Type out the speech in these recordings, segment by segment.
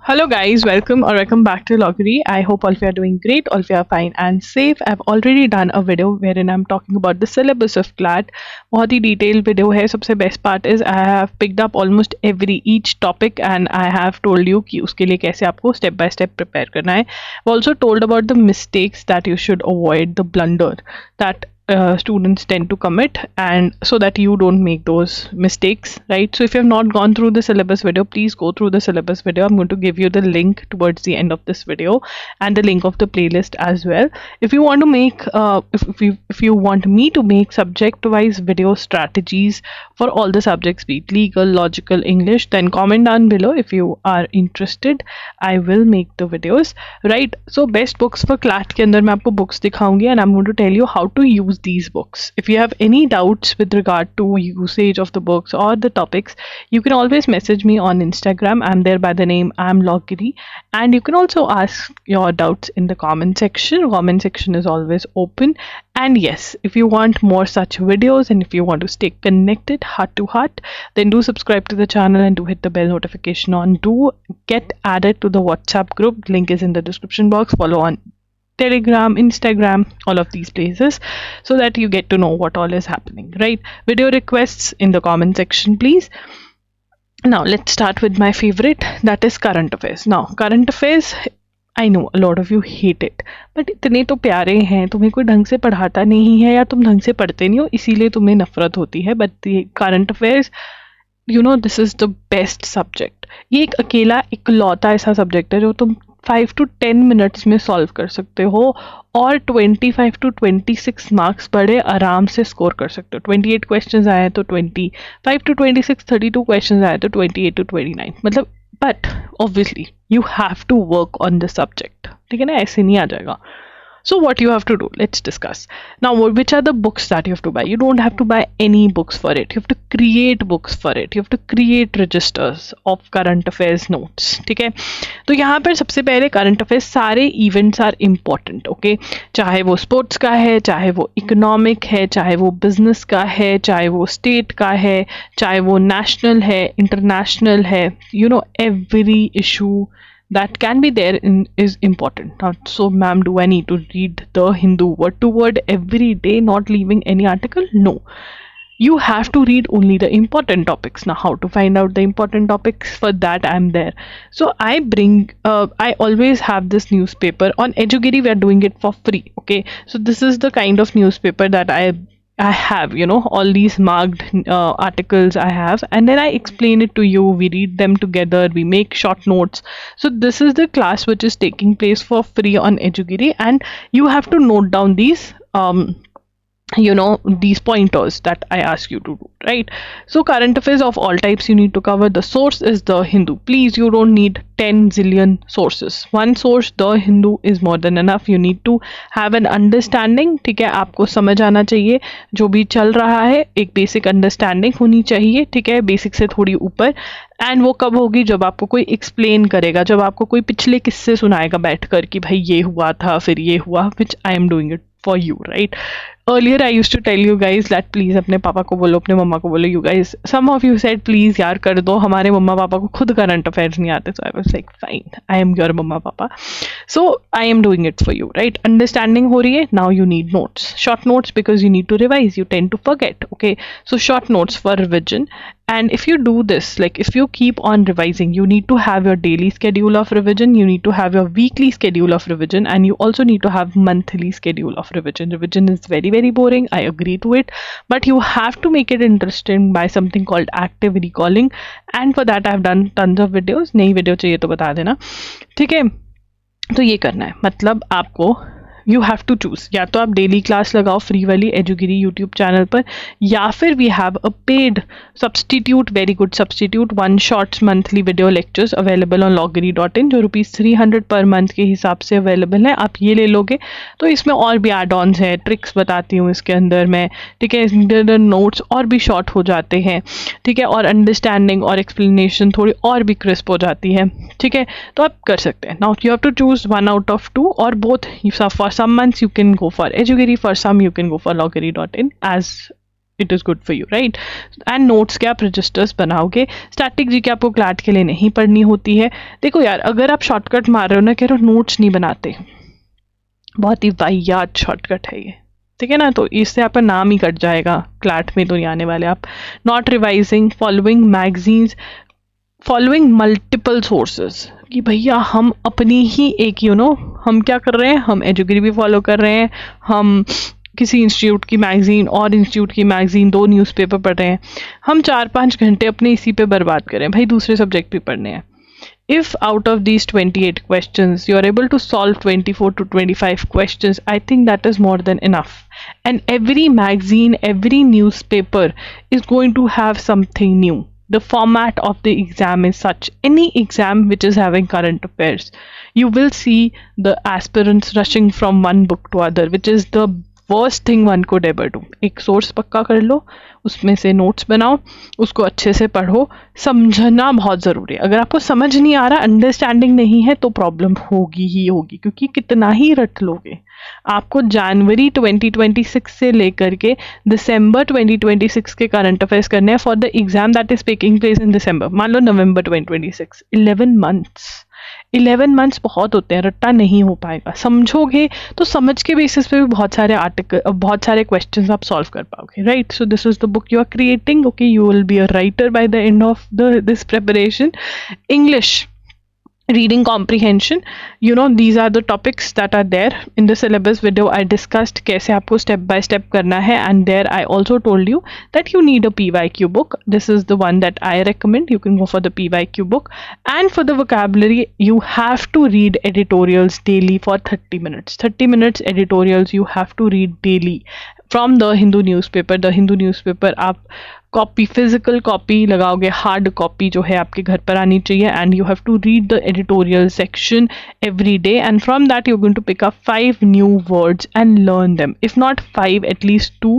Hello guys, welcome back to Loggery. I hope all of you are doing great, all of you are fine and safe. I've already done a video wherein I'm talking about the syllabus of CLAT. बहुत ही detailed video है. सबसे best part is I have picked up almost each topic and I have told you कि उसके लिए कैसे आपको step by step prepare करना है. I've also told about the mistakes that you should avoid, the blunder that students tend to commit, and so that you don't make those mistakes, right? So if you have not gone through the syllabus video, please go through the syllabus video. I'm going to give you the link towards the end of this video and the link of the playlist as well. If you want to make if you want me to make subject wise video strategies for all the subjects, be it legal, logical, English, then comment down below. If you are interested, I will make the videos, right? So best books for CLAT के अंदर मैं आपको books दिखाऊंगी and I'm going to tell you how to use these books. If you have any doubts with regard to usage of the books or the topics, you can always message me on Instagram. I'm there by the name I'm Loggery, and you can also ask your doubts in the comment section. Comment section is always open. And yes, if you want more such videos and if you want to stay connected heart to heart, then do subscribe to the channel and do hit the bell notification on. Do get added to the WhatsApp group. Link is in the description box. Follow on Telegram, Instagram, all of these places, so that you get to know what all is happening, right? Video requests in the comment section, please. Now let's start with my favorite, that is current affairs. Now current affairs, I know a lot of you hate it, but इतने तो प्यारे हैं, तुम्हें कोई ढंग से पढ़ाता नहीं है या तुम ढंग से पढ़ते नहीं हो, इसीलिए तुम्हें नफरत होती है. But current affairs, you know, this is the best subject. ये एक अकेला इकलौता ऐसा सब्जेक्ट है जो तुम 5 to 10 मिनट्स में सॉल्व कर सकते हो और 25 to 26 मार्क्स बड़े आराम से स्कोर कर सकते हो. 28 क्वेश्चंस आए तो 25 to 26, 32 क्वेश्चंस आए तो 28 to 29, मतलब. But obviously you have to work on the subject, ठीक है ना, ऐसे नहीं आ जाएगा. So what you have to do, let's discuss. Now which are the books that you have to buy? You don't have to buy any books for it. You have to create books for it. You have to create registers of current affairs notes. ठीक है, तो यहाँ पर सबसे पहले current affairs सारे events are important. Okay, चाहे वो sports का है, चाहे वो economic है, चाहे वो business का है, चाहे वो state का है, चाहे वो national है, international है, you know, every issue that can be there is important. Now, so ma'am, do I need to read the Hindu word to word every day, not leaving any article? No, you have to read only the important topics. Now how to find out the important topics? For that I'm there. So I always have this newspaper on Edugiri. We are doing it for free. Okay, so this is the kind of newspaper that I have, you know, all these marked articles I have, and then I explain it to you. We read them together, we make short notes. So this is the class which is taking place for free on Edugiri, and you have to note down these you know, these pointers that I ask you to do, right? So current affairs of all types you need to cover. The source is the Hindu. Please, you don't need 10 zillion sources. One source, the Hindu, is more than enough. You need to have an understanding. ठीक है, आपको समझ आना चाहिए जो भी चल रहा है, एक बेसिक अंडरस्टैंडिंग होनी चाहिए. ठीक है, बेसिक से थोड़ी ऊपर. एंड वो कब होगी? जब आपको कोई एक्सप्लेन करेगा, जब आपको कोई पिछले किस्से सुनाएगा बैठकर कि भाई ये हुआ था, फिर ये हुआ, which I am doing it for you, right? Earlier I used to tell you guys that please अपने पापा को बोलो, अपने मम्मा को बोलो. You guys, some of you said please यार कर दो, हमारे मम्मा पापा को खुद करंट अफेयर्स नहीं आते. So I was like fine, I am your मम्मा पापा, so I am doing it for you, right? Understanding हो रही है. Now you need notes, short notes, because you need to revise. You tend to forget. Okay, so short notes for revision. And if you do this, like if you keep on revising, you need to have your daily schedule of revision, you need to have your weekly schedule of revision, and you also need to have monthly schedule of revision. Revision is very, very boring, I agree to it, but you have to make it interesting by something called active recalling. And for that I have done tons of videos. नई video चाहिए तो बता देना, ठीक है? तो ये करना है, मतलब आपको यू हैव टू चूज. या तो आप डेली क्लास लगाओ फ्री वाली एजुगिरी यूट्यूब चैनल पर, या फिर we have a paid substitute, very good substitute, 1 shorts monthly video lectures available on loggery.in, जो ₹300 पर मंथ के हिसाब से अवेलेबल है. आप ये ले लोगे तो इसमें और भी एड ऑन्स है, ट्रिक्स बताती हूँ इसके अंदर मैं, ठीक है? नोट्स और भी शॉर्ट हो जाते हैं, ठीक है, और अंडरस्टैंडिंग और एक्सप्लेनेशन थोड़ी और भी क्रिस्प हो जाती है, ठीक है? तो आप कर सकते हैं. Now you have to choose 1 out of 2 और both. For some months you can go for Edugiri, for some you can go for loggery.in, as it is good for you, right. And notes के आप registers बनाओगे। Static G के आपको CLAT के लिए नहीं पढ़नी होती है। देखो यार, अगर आप शॉर्टकट मार रहे हो ना, कह रहे हो नोट्स नहीं बनाते, बहुत ही वाहियात शॉर्टकट है ये, ठीक है ना, तो इससे आपका नाम ही कट जाएगा क्लैट में तो नहीं आने वाले आप। Not revising, following magazines, following multiple sources, कि भैया हम अपनी ही एक हम क्या कर रहे हैं, हम एजुकेरी भी फॉलो कर रहे हैं, हम किसी इंस्टीट्यूट की मैगजीन और इंस्टीट्यूट की मैगजीन, 2 न्यूज़पेपर पढ़ रहे हैं, हम 4-5 घंटे अपने इसी पे बर्बाद करें, भाई दूसरे सब्जेक्ट भी पढ़ने हैं। If out of these 28 questions you are able to solve 24 to 25 questions, I think that is more than enough. And every magazine, every newspaper is going to have something new. The format of the exam is such. Any exam which is having current affairs, you will see the aspirants rushing from one book to other, which is the worst thing one could ever do. एक source पक्का कर लो, उसमें से notes बनाओ, उसको अच्छे से पढ़ो, समझना बहुत ज़रूरी है। अगर आपको समझ नहीं आ रहा, अंडरस्टैंडिंग नहीं है, तो प्रॉब्लम होगी ही होगी, क्योंकि कितना ही रट लोगे। आपको जनवरी 2026 से लेकर के दिसंबर 2026 के करंट अफेयर्स करने हैं for the exam that is taking place in December. मान लो नवंबर 2026, 11 मंथ्स। 11 मंथ्स बहुत होते हैं, रट्टा नहीं हो पाएगा। समझोगे तो समझ के बेसिस पे भी बहुत सारे आर्टिकल, बहुत सारे क्वेश्चंस आप सॉल्व कर पाओगे, right. So this is the book you are creating, okay, you will be a writer by the end of this preparation. English reading comprehension, these are the topics that are there in the syllabus video. I discussed कैसे आपको step by step करना है, and there I also told you that you need a PYQ book. This is the one that I recommend. You can go for the PYQ book. And for the vocabulary, you have to read editorials daily for 30 minutes. 30 minutes editorials you have to read daily from the Hindu newspaper. The Hindu newspaper आप copy, physical copy लगाओगे, hard copy जो है आपके घर पर आनी चाहिए, and you have to read the editorial section every day, and from that you are going to pick up 5 new words and learn them. If not 5, at least 2.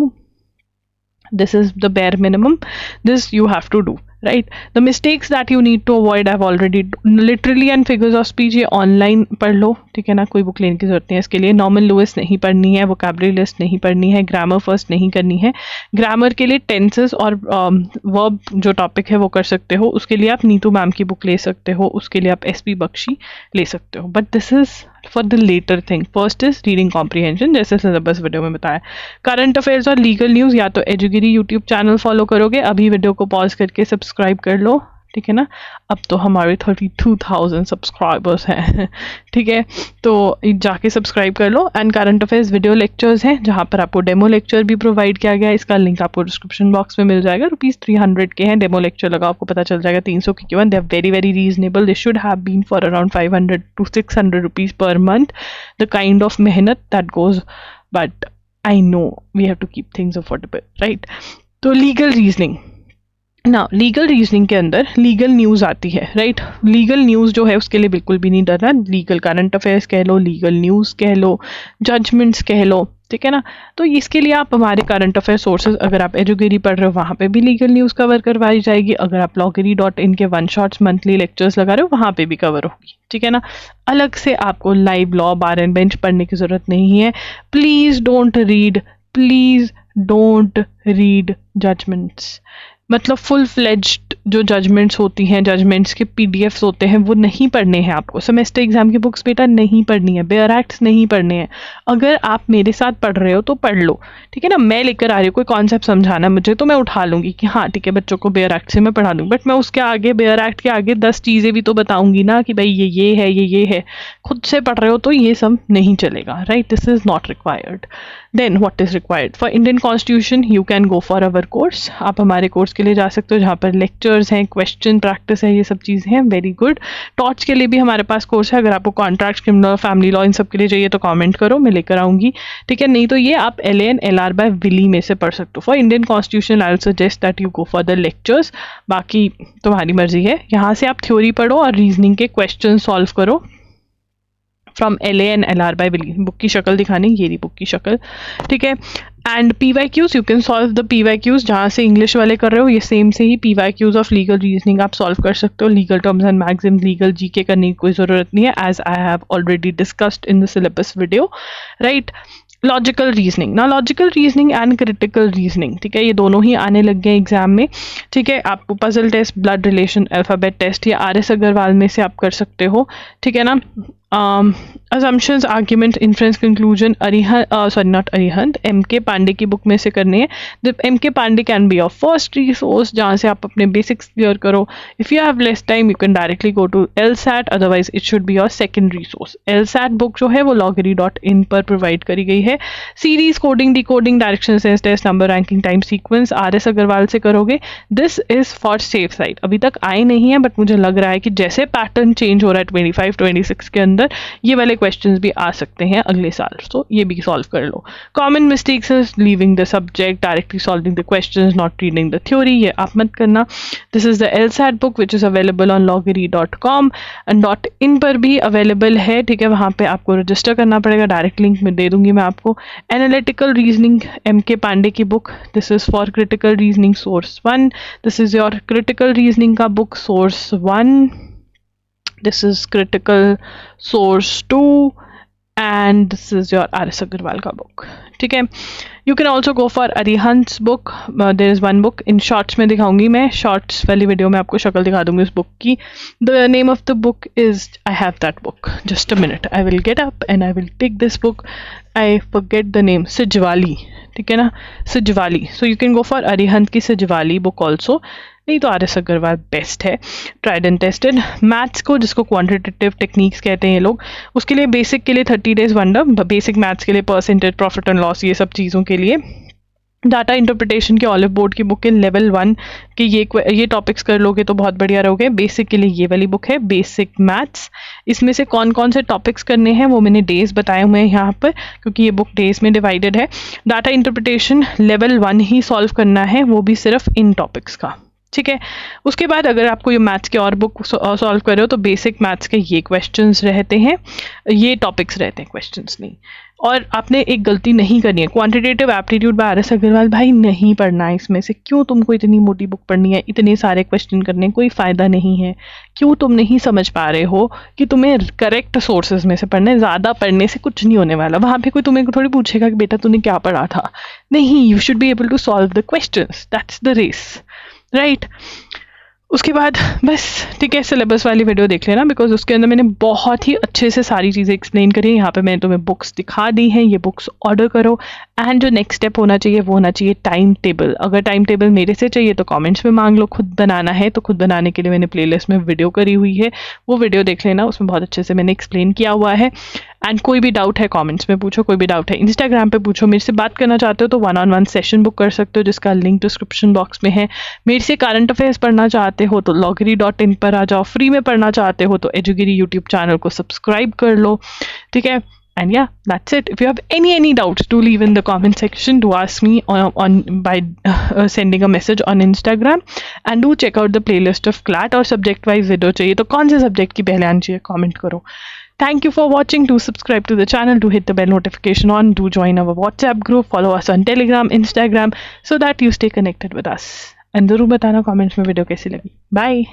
This is the bare minimum. This you have to do, right? The mistakes that you need to avoid, I've already literally and figures of speech ये online पढ़ लो, ठीक है ना, कोई book लेने की जरूरत नहीं है इसके लिए। नॉर्मन लुइस नहीं पढ़नी है, वोकैबुलरी लिस्ट नहीं पढ़नी है, ग्रामर फर्स्ट नहीं करनी है। ग्रामर के लिए टेंसेस और वर्ब जो टॉपिक है वो कर सकते हो, उसके लिए आप नीतू मैम की बुक ले सकते हो, उसके लिए आप SP बख्शी ले सकते हो, but this is for the latter thing. First is reading comprehension, जैसे सिलेबस वीडियो में बताया। करंट अफेयर्स और लीगल न्यूज़, या तो एजुगिरी यूट्यूब चैनल फॉलो करोगे, अभी वीडियो को पॉज करके सब्सक्राइब कर लो, ठीक है ना। अब तो हमारे 32,000 सब्सक्राइबर्स हैं, ठीक है, तो जाके सब्सक्राइब कर लो। And current affairs video lectures हैं, जहाँ पर आपको डेमो लेक्चर भी प्रोवाइड किया गया है, इसका लिंक आपको डिस्क्रिप्शन बॉक्स में मिल जाएगा। ₹300 के हैं डेमो लेक्चर, लगाओ आपको पता चल जाएगा 300 की क्यों। They are very very reasonable, they should have been for around 500 to 600 rupees per month, the kind of मेहनत that goes, but I know we have to keep things affordable, right. तो legal reasoning ना, legal reasoning के अंदर legal news आती है, right. Legal news जो है उसके लिए बिल्कुल भी नहीं डरना। लीगल करंट अफेयर्स कह लो, लीगल न्यूज़ कह लो, जजमेंट्स कह लो, ठीक है ना। तो इसके लिए आप हमारे करंट अफेयर सोर्सेज, अगर आप एजुगिरी पढ़ रहे हो वहाँ पे भी लीगल न्यूज़ कवर करवाई जाएगी, अगर आप loggery.in के 1 शॉट्स मंथली लेक्चर्स लगा रहे हो वहाँ पे भी कवर होगी, ठीक है ना। अलग से आपको live law, bar and bench पढ़ने की ज़रूरत नहीं है। प्लीज़ डोंट रीड जजमेंट्स, मतलब फुल फ्लेज्ड जो जजमेंट्स होती हैं, जजमेंट्स के PDFs होते हैं, वो नहीं पढ़ने हैं आपको। सेमेस्टर एग्जाम की बुक्स बेटा नहीं पढ़नी है, बेयर एक्ट्स नहीं पढ़ने हैं। अगर आप मेरे साथ पढ़ रहे हो तो पढ़ लो, ठीक है ना। मैं लेकर आ रही हूँ कोई कॉन्सेप्ट समझाना मुझे, तो मैं उठा लूँगी कि हाँ ठीक है बच्चों को बेयर एक्ट से मैं पढ़ा दूँगी, बट मैं उसके आगे, बेयर एक्ट के आगे 10 चीज़ें भी तो बताऊँगी ना कि भाई ये है, ये है। खुद से पढ़ रहे हो तो ये सब नहीं चलेगा, right. This is not required. Then what is required for Indian constitution, you can go for our course. आप हमारे कोर्स के लिए जा सकते हो, जहाँ पर लेक्चर्स हैं, क्वेश्चन प्रैक्टिस है, ये सब चीज़ें हैं, वेरी गुड। टॉर्च के लिए भी हमारे पास कोर्स है, अगर आपको contract, criminal, family law in सब के लिए चाहिए तो कमेंट करो, मैं लेकर आऊँगी, ठीक है। नहीं तो ये आप LAN LR बाय विली में से पढ़ सकते हो। For Indian constitution I will suggest that you go for the lectures, बाकी तुम्हारी मर्जी है। यहाँ से आप थ्योरी पढ़ो और रीजनिंग के क्वेश्चन सॉल्व करो from LAN LR by Wiley. Book की शक्ल दिखानी, ये रही बुक की शक्ल, ठीक है। And PYQs, you can solve the PYQs, जहाँ से इंग्लिश वाले कर रहे हो ये सेम से ही PYQs ऑफ लीगल रीजनिंग आप सॉल्व कर सकते हो। Legal terms and maxim, legal GK करने की कोई ज़रूरत नहीं है, as I have already discussed in the syllabus video, right. Logical reasoning ना, logical reasoning and critical reasoning, ठीक है, ये दोनों ही आने लग गए एग्जाम में, ठीक है। आपको puzzle test, blood relation, alphabet test या RS अग्रवाल में से आप कर सकते हो, ठीक है ना। assumptions, argument, inference, conclusion, not Arihant, MK Pandey की बुक में से करनी है। The MK Pandey can be your first resource जहाँ से आप अपने बेसिक्स क्लियर करो। If you have less time, you can directly go to LSAT, otherwise it should be your second resource। LSAT book जो है वो loggery.in पर प्रोवाइड करी गई है। Series, coding, decoding, direction sense test, number ranking, time sequence RS Agarwal से करोगे। This is for safe side, अभी तक आए नहीं है बट मुझे लग रहा है कि जैसे पैटर्न चेंज हो रहा है 25-26 के अंदर, ये वाले क्वेश्चंस भी आ सकते हैं अगले साल, तो ये भी सॉल्व कर लो। Common mistakes is leaving the subject, directly solving the questions, not reading the theory, ये आप मत करना। This is the LSAT book which is available on loggery.com and .in पर भी अवेलेबल है, ठीक है। वहाँ पे आपको रजिस्टर करना पड़ेगा, डायरेक्ट लिंक में दे दूंगी मैं आपको। एनालिटिकल रीजनिंग MK पांडे की book, this is for critical reasoning source 1, this is your critical reasoning का book source 1, this is critical source 2 and this is your RS Agarwal ka book, ठीक है। You can also go for Arihant's book, there is one book in shorts में दिखाऊंगी मैं, shorts वाली video में आपको शक्ल दिखा दूंगी उस बुक की। The name of the book is, I have that book, just a minute, I will get up and I will take this book, I forget the name, Sijwali, ठीक है ना, Sijwali। So you can go for Arihant की Sijwali book also, नहीं तो RS Agarwal best है, tried and tested. Maths को, जिसको quantitative techniques कहते हैं ये लोग, उसके लिए बेसिक के लिए 30 डेज वंडर, बेसिक मैथ्स के लिए परसेंटेज, प्रॉफिट एंड लॉस, ये सब चीज़ों के लिए डाटा इंटरप्रिटेशन के ऑलिव बोर्ड की बुक के लेवल 1 के ये टॉपिक्स कर लोगे तो बहुत बढ़िया रहोगे। बेसिक के लिए ये वाली बुक है, बेसिक मैथ्स। इसमें से कौन कौन से टॉपिक्स करने हैं वो मैंने डेज बताए हुए हैं यहाँ पर, क्योंकि ये बुक डेज में डिवाइडेड है। डाटा इंटरप्रिटेशन लेवल 1 ही सॉल्व करना है, वो भी सिर्फ इन टॉपिक्स का, ठीक है। उसके बाद अगर आपको ये मैथ्स के और बुक सॉल्व कर रहे हो तो बेसिक मैथ्स के ये क्वेश्चंस रहते हैं, ये टॉपिक्स रहते हैं, क्वेश्चंस नहीं। और आपने एक गलती नहीं करनी है, quantitative aptitude by RS Agarwal भाई नहीं पढ़ना है इसमें से। क्यों तुमको इतनी मोटी बुक पढ़नी है, इतने सारे क्वेश्चन करने, कोई फ़ायदा नहीं है। क्यों तुम नहीं समझ पा रहे हो कि तुम्हें करेक्ट सोर्सेज में से पढ़ना है, ज़्यादा पढ़ने से कुछ नहीं होने वाला। वहाँ पे कोई तुम्हें थोड़ी पूछेगा कि बेटा तूने क्या पढ़ा था, नहीं, you should be able to solve the questions, that's the race, right. उसके बाद बस, ठीक है, सिलेबस वाली वीडियो देख लेना, बिकॉज उसके अंदर मैंने बहुत ही अच्छे से सारी चीज़ें एक्सप्लेन करी हैं। यहाँ पे मैंने तुम्हें बुक्स दिखा दी हैं, ये बुक्स ऑर्डर करो। एंड जो नेक्स्ट स्टेप होना चाहिए वो होना चाहिए टाइम टेबल। अगर टाइम टेबल मेरे से चाहिए तो कमेंट्स में मांग लो, खुद बनाना है तो खुद बनाने के लिए मैंने प्लेलिस्ट में वीडियो करी हुई है, वो वीडियो देख लेना, उसमें बहुत अच्छे से मैंने एक्सप्लेन किया हुआ है। एंड कोई भी डाउट है कमेंट्स में पूछो, कोई भी डाउट है इंस्टाग्राम पे पूछो। मेरे से बात करना चाहते हो तो 1-on-1 सेशन बुक कर सकते हो, जिसका लिंक डिस्क्रिप्शन बॉक्स में है। मेरे से करंट अफेयर्स पढ़ना चाहते हो तो loggery.in पर आ जाओ, फ्री में पढ़ना चाहते हो तो एजुगिरी यूट्यूब चैनल को सब्सक्राइब कर लो, ठीक है। And yeah, that's it. If you have any doubts, do leave in the comment section to ask me on by sending a message on Instagram, and do check out the playlist of CLAT और subject wise video चाहिए तो कौन से subject की पहले आनी चाहिए comment करो। Thank you for watching. Do subscribe to the channel, do hit the bell notification on, do join our WhatsApp group, follow us on Telegram, Instagram, so that you stay connected with us. And जरूर बताना comments में video कैसी लगी। Bye.